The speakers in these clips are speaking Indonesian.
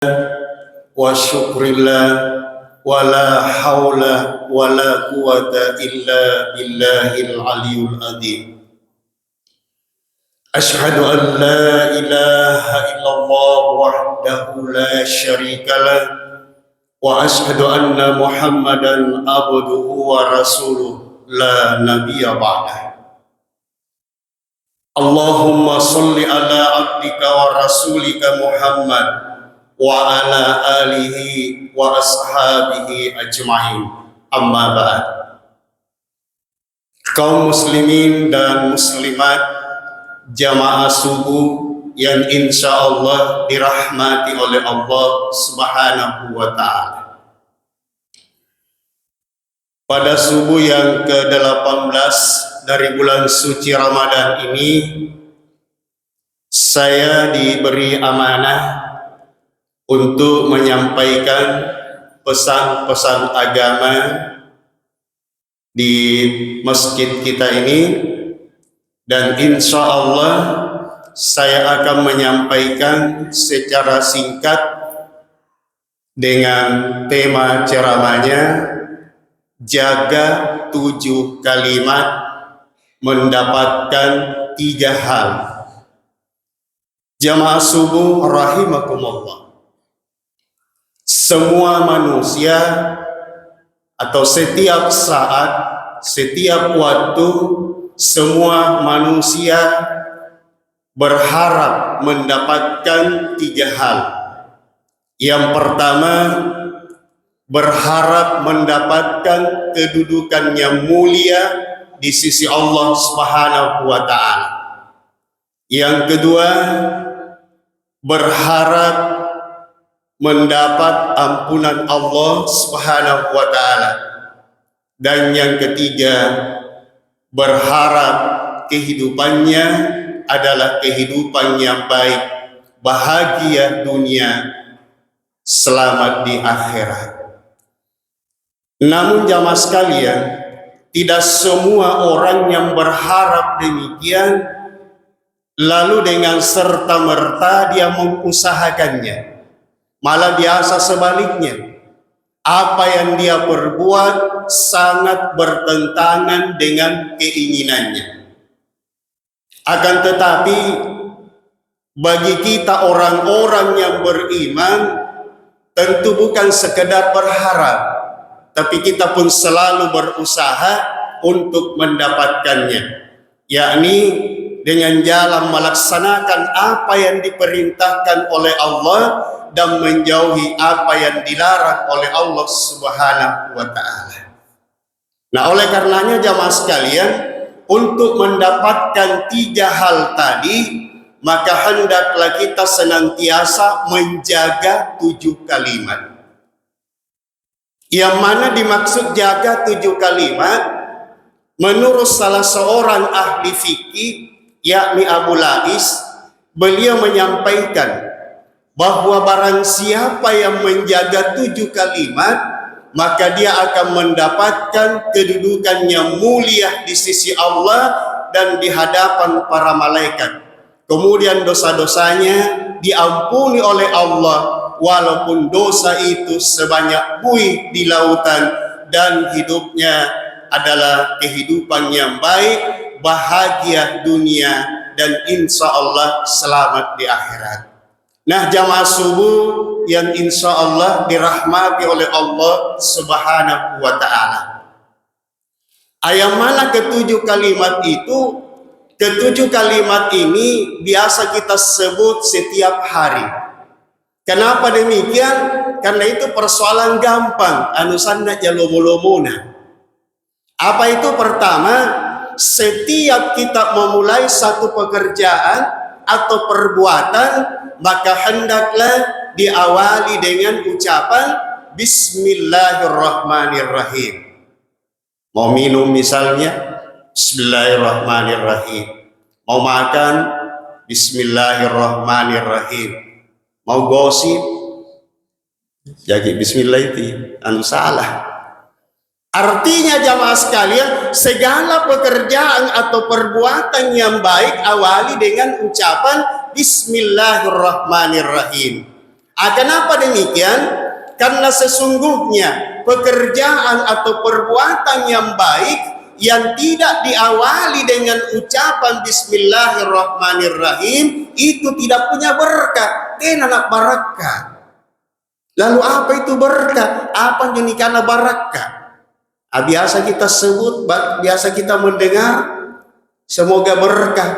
wa syukrillah wa la hawla wa la quwata illa billahil aliyul azim. Ashhadu an la ilaha illallah wahdahu la syarikalah wa ashhadu anna Muhammadan abduhu wa rasuluh la nabiyya ba'dah. Allahumma salli ala abdika wa rasulika Muhammad wa ala alihi wa ashabihi ajma'in, amma ba'd. Kaum muslimin dan muslimat jamaah subuh yang insya Allah dirahmati oleh Allah subhanahu wa ta'ala. Pada subuh yang ke-18 dari bulan suci Ramadan ini, saya diberi amanah untuk menyampaikan pesan-pesan agama di masjid kita ini, dan insya Allah saya akan menyampaikan secara singkat dengan tema ceramahnya, jaga 7 kalimat mendapatkan 3 hal. Jamaah subuh rahimakumullah, semua manusia atau setiap saat, setiap waktu, semua manusia berharap mendapatkan 3 hal. Yang pertama, berharap mendapatkan kedudukan yang mulia di sisi Allah Subhanahu wa ta'ala. Yang kedua, berharap mendapat ampunan Allah Subhanahu wa ta'ala. Dan yang ketiga, berharap kehidupannya adalah kehidupan yang baik, bahagia dunia, selamat di akhirat. Namun jamaah sekalian, tidak semua orang yang berharap demikian lalu dengan serta-merta dia mengusahakannya. Malah biasa sebaliknya, apa yang dia perbuat sangat bertentangan dengan keinginannya. Akan tetapi bagi kita orang-orang yang beriman, tentu bukan sekedar berharap, tapi kita pun selalu berusaha untuk mendapatkannya, yakni dengan jalan melaksanakan apa yang diperintahkan oleh Allah dan menjauhi apa yang dilarang oleh Allah Subhanahu wa ta'ala. Nah, oleh karenanya jamaah sekalian, untuk mendapatkan 3 hal tadi, maka hendaklah kita senantiasa menjaga 7 kalimat. Yang mana dimaksud jaga 7 kalimat, menurut salah seorang ahli fikih, yakni Abu Lais, beliau menyampaikan bahwa barang siapa yang menjaga 7 kalimat, maka dia akan mendapatkan kedudukan yang mulia di sisi Allah dan di hadapan para malaikat. Kemudian dosa-dosanya diampuni oleh Allah, walaupun dosa itu sebanyak buih di lautan, dan hidupnya adalah kehidupan yang baik, bahagia dunia, dan insya Allah selamat di akhirat. Nah, jamaah subuh yang insya Allah dirahmati oleh Allah Subhanahu wa ta'ala, ayat mana ke-7 kalimat itu? Ke-7 kalimat ini biasa kita sebut setiap hari. Kenapa demikian? Karena itu persoalan gampang, anusanda jalomulomuna. Apa itu? Pertama, setiap kita memulai satu pekerjaan atau perbuatan, maka hendaklah diawali dengan ucapan Bismillahirrahmanirrahim. Mau minum misalnya, Bismillahirrahmanirrahim. Mau makan, Bismillahirrahmanirrahim. Mau gosip, jadi Bismillah itu salah. Artinya jamaah sekalian, segala pekerjaan atau perbuatan yang baik awali dengan ucapan Bismillahirrahmanirrahim. Kenapa demikian? Karena sesungguhnya pekerjaan atau perbuatan yang baik yang tidak diawali dengan ucapan Bismillahirrahmanirrahim itu tidak punya berkah, anak barakah. Lalu apa itu berkah? Apa yang dikana barakah? Biasa kita sebut, biasa kita mendengar, semoga berkah.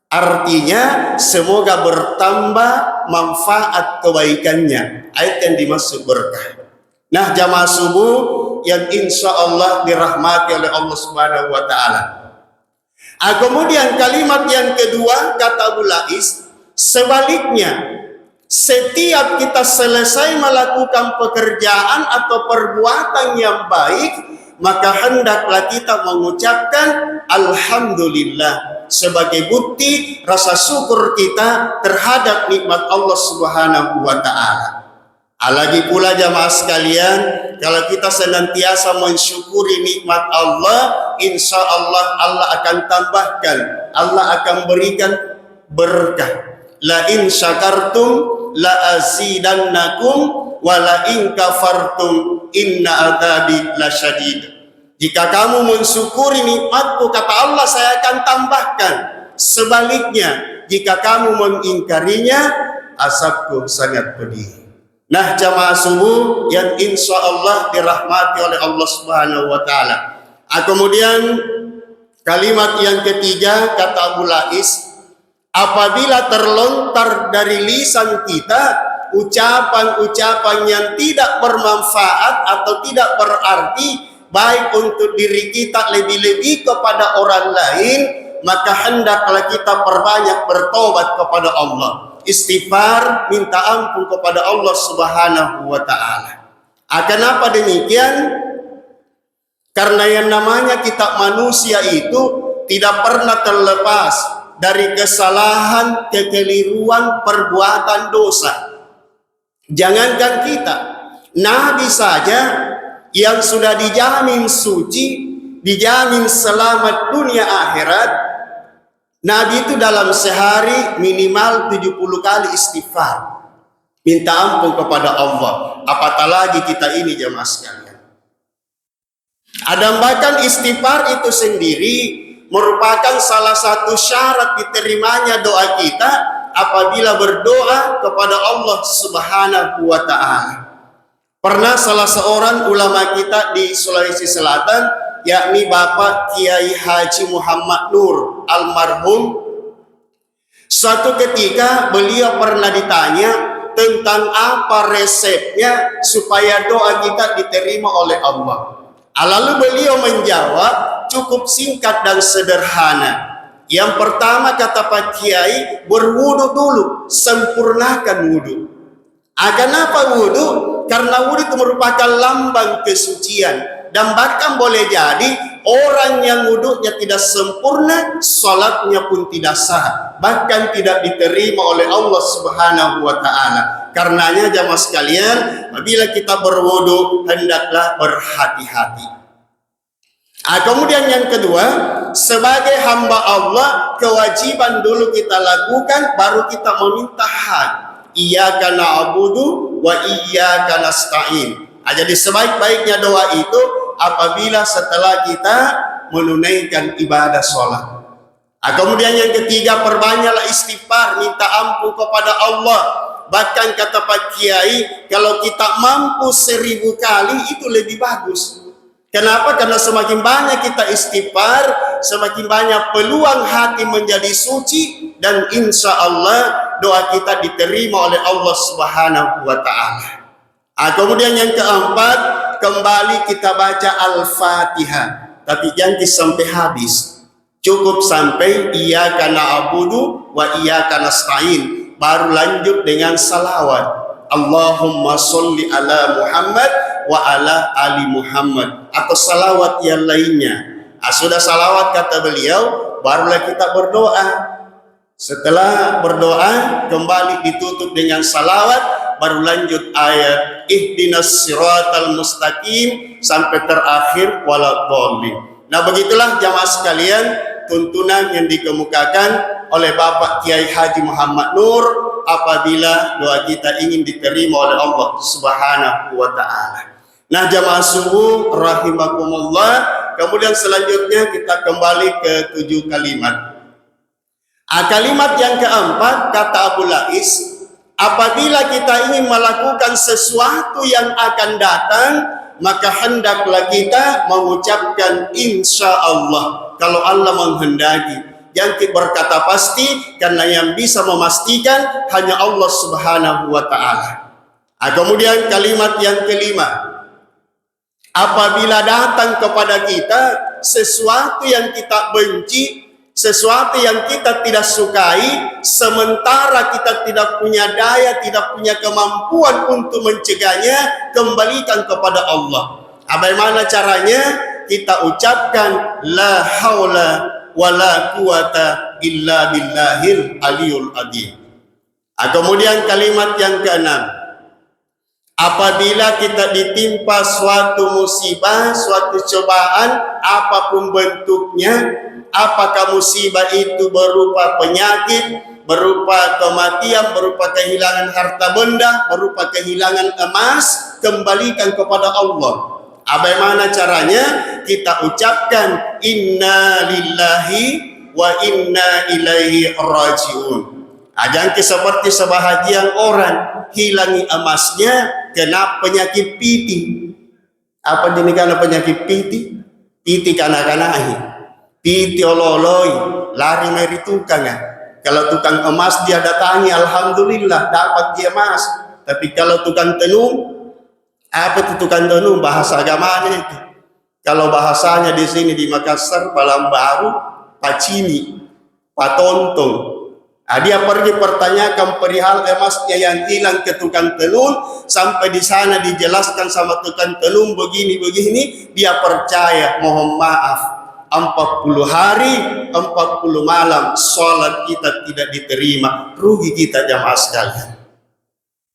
Artinya semoga bertambah manfaat kebaikannya. Ayat yang dimaksud berkah. Nah, jamaah subuh yang insya Allah dirahmati oleh Allah Subhanahu wa Ta'ala. Kemudian kalimat yang kedua kata Abu Lais, sebaliknya setiap kita selesai melakukan pekerjaan atau perbuatan yang baik, maka hendaklah kita mengucapkan Alhamdulillah sebagai bukti rasa syukur kita terhadap nikmat Allah Subhanahu wa Ta'ala. Lagi pula jamaah sekalian, kalau kita senantiasa mensyukuri nikmat Allah, insya Allah Allah akan tambahkan, Allah akan berikan berkah. La in syakartum la azidannakum wa la in kafartum inna adzabi lasyadid. Jika kamu mensyukuri nikmatku, kata Allah, saya akan tambahkan. Sebaliknya, jika kamu mengingkarinya, azabku sangat pedih. Nah, jamaah subuh yang insya Allah dirahmati oleh Allah Subhanahu wa Ta'ala. Kemudian kalimat yang ketiga kata Abu Lais, apabila terlontar dari lisan kita ucapan-ucapan yang tidak bermanfaat atau tidak berarti baik untuk diri kita lebih-lebih kepada orang lain, maka hendaklah kita perbanyak bertobat kepada Allah, istighfar, minta ampun kepada Allah Subhanahu wa Ta'ala. Kenapa demikian? Karena yang namanya kita manusia itu tidak pernah terlepas dari kesalahan, kekeliruan, perbuatan dosa. Jangankan kita, Nabi saja yang sudah dijamin suci, dijamin selamat dunia akhirat, Nabi itu dalam sehari minimal 70 kali istighfar, minta ampun kepada Allah. Apatah lagi kita ini jemaah sekalian. Bahkan istighfar itu sendiri merupakan salah satu syarat diterimanya doa kita apabila berdoa kepada Allah Subhanahu wa Ta'ala. Pernah salah seorang ulama kita di Sulawesi Selatan, yakni Bapak Kiai Haji Muhammad Nur almarhum, suatu ketika beliau pernah ditanya tentang apa resepnya supaya doa kita diterima oleh Allah. Lalu beliau menjawab cukup singkat dan sederhana. Yang pertama kata Pak Kiai, berwudu dulu, sempurnakan wudu. Kenapa wudu? Karena wudu itu merupakan lambang kesucian. Dan bahkan boleh jadi orang yang wudunya tidak sempurna, salatnya pun tidak sah, bahkan tidak diterima oleh Allah Subhanahu wa Ta'ala. Karenanya jamaah sekalian, apabila kita berwudu hendaklah berhati-hati. Kemudian yang kedua, sebagai hamba Allah, kewajiban dulu kita lakukan, baru kita meminta hak. Iyyaka na'budu wa iyyaka nasta'in. Jadi sebaik-baiknya doa itu apabila setelah kita menunaikan ibadah sholat. Kemudian yang ketiga, perbanyaklah istighfar, minta ampun kepada Allah. Bahkan kata Pak Kiai, kalau kita mampu 1000 kali itu lebih bagus. Kenapa? Karena semakin banyak kita istighfar, semakin banyak peluang hati menjadi suci, dan insya Allah doa kita diterima oleh Allah Subhanahu wa Ta'ala. Kemudian yang keempat, kembali kita baca Al-Fatihah, tapi jangan sampai habis. Cukup sampai iyyaka na'budu wa iyyaka nasta'in, baru lanjut dengan salawat. Allahumma sholli ala Muhammad wa ala ali Muhammad, atau salawat yang lainnya. Sudah salawat kata beliau, barulah kita berdoa. Setelah berdoa kembali ditutup dengan salawat, baru lanjut ayat ihdinas siratal mustaqim sampai terakhir waladhdallin. Nah, begitulah jamaah sekalian tuntunan yang dikemukakan oleh Bapak Kiai Haji Muhammad Nur apabila doa kita ingin diterima oleh Allah Subhanahu wa taala. Nah, jamaah subuh rahimakumullah, kemudian selanjutnya kita kembali ke 7 kalimat. Kalimat yang keempat, kata Abu Lais, apabila kita ingin melakukan sesuatu yang akan datang, maka hendaklah kita mengucapkan insya Allah. Kalau Allah menghendaki, yang berkata pasti, karena yang bisa memastikan hanya Allah Subhanahu wa taala. Kemudian kalimat yang kelima, apabila datang kepada kita sesuatu yang kita benci, sesuatu yang kita tidak sukai, sementara kita tidak punya daya, tidak punya kemampuan untuk mencegahnya, kembalikan kepada Allah. Bagaimana caranya? Kita ucapkan la haula wala quwata illa billahil aliyul adzim. Kemudian kalimat yang keenam, apabila kita ditimpa suatu musibah, suatu cobaan, apapun bentuknya, apakah musibah itu berupa penyakit, berupa kematian, berupa kehilangan harta benda, berupa kehilangan emas, kembalikan kepada Allah. Bagaimana caranya? Kita ucapkan inna lillahi wa inna ilaihi rajiun. Jangan seperti sebahagian orang hilangi emasnya kena penyakit piti. Apa jenis karena penyakit piti? Piti kanak-kanahi, piti ololoi, lari meri tukang. Kalau tukang emas dia datangi, alhamdulillah dapat dia emas. Tapi kalau tukang tenun, apa itu tukang tenun? Bahasa agamanya itu. Kalau bahasanya di sini di Makassar, Balambaru, Pacini, Patontong. Dia pergi pertanyakan perihal emasnya yang hilang ke tukang tenun, sampai di sana dijelaskan sama tukang tenun begini-begini, dia percaya. Mohon maaf, 40 hari 40 malam sholat kita tidak diterima, rugi kita jamaah sekalian.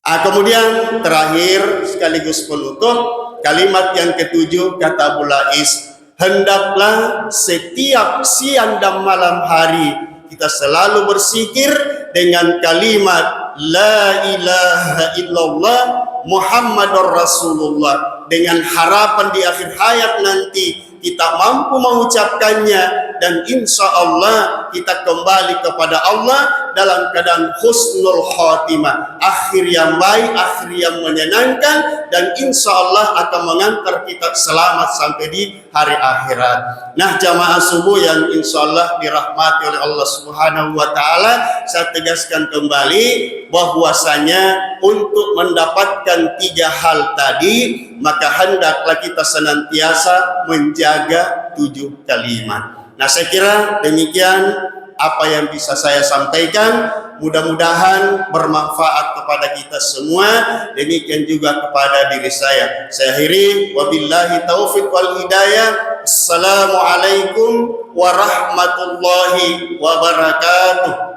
Kemudian terakhir sekaligus penutup, kalimat yang ketujuh, kata Abu Lais, hendaklah setiap siang dan malam hari kita selalu berzikir dengan kalimat la ilaha illallah Muhammadur Rasulullah, dengan harapan di akhir hayat nanti kita mampu mengucapkannya, dan insya Allah kita kembali kepada Allah dalam keadaan husnul khotimah, akhir yang baik, akhir yang menyenangkan, dan insya Allah akan mengantar kita selamat sampai di hari akhirat. Nah, jamaah subuh yang insya Allah dirahmati oleh Allah Subhanahu wa taala, saya tegaskan kembali bahwasanya untuk mendapatkan 3 hal tadi, maka hendaklah kita senantiasa menjaga 7 kalimat. Nah, saya kira demikian apa yang bisa saya sampaikan. Mudah-mudahan bermanfaat kepada kita semua, demikian juga kepada diri saya. Saya akhiri, wabillahi taufiq wal hidayah. Assalamualaikum warahmatullahi wabarakatuh.